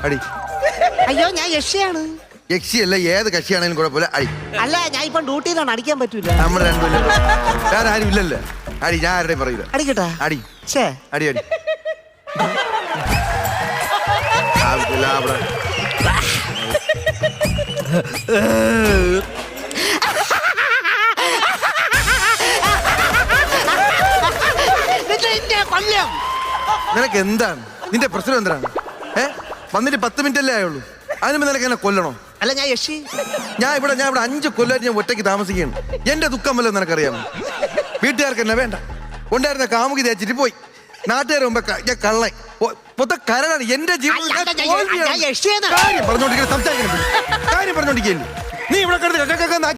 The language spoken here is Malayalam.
അടി. അയ്യോ ഞാൻ യക്ഷിയാണ്. യക്ഷിയല്ല, ഏത് കക്ഷിയാണെങ്കിലും കുഴപ്പമില്ല. അടി. അല്ല ഞാൻ ഇപ്പം ഡ്യൂട്ടിയിലാണ്, അടിക്കാൻ പറ്റൂല. നമ്മൾ രണ്ടുമില്ല, വേറെ ആരും ഇല്ലല്ലേ. അടി, ഞാൻ ആരുടെയും പറയൂല. അടിക്കട്ടാ? അടി ഛേ അടി അടി. ആവശ്യമില്ല അവിടെ. കൊല്ലം. നിനക്ക് എന്താണ് നിന്റെ പ്രശ്നം? എന്താണ്? വന്നിട്ട് 10 മിനിറ്റ് അല്ലേ ആയുള്ളൂ, അതിനുമ്പ് നിനക്ക് എന്നെ കൊല്ലണോ? അല്ല ഞാൻ യക്ഷി. ഞാൻ ഇവിടെ 5 കൊല്ലമായിട്ട് ഞാൻ ഒറ്റയ്ക്ക് താമസിക്കുകയാണ്. എന്റെ ദുഃഖം വല്ലതും നിനക്കറിയാമോ? വീട്ടുകാർക്ക് എന്നെ വേണ്ട, ഉണ്ടായിരുന്ന കാമുകി തേച്ചിട്ട് പോയി. നാട്ടുകാർ മുമ്പ് ഞാൻ കള്ളൻ പൊത്ത കരടാണ് എന്റെ ജീവിതം. കാര്യം പറഞ്ഞോണ്ടിരിക്കുന്നത് സംസാരിക്കണം. കാര്യം പറഞ്ഞോണ്ടിരിക്കല്ലേ നീ ഇവിടെ കിടന്ന്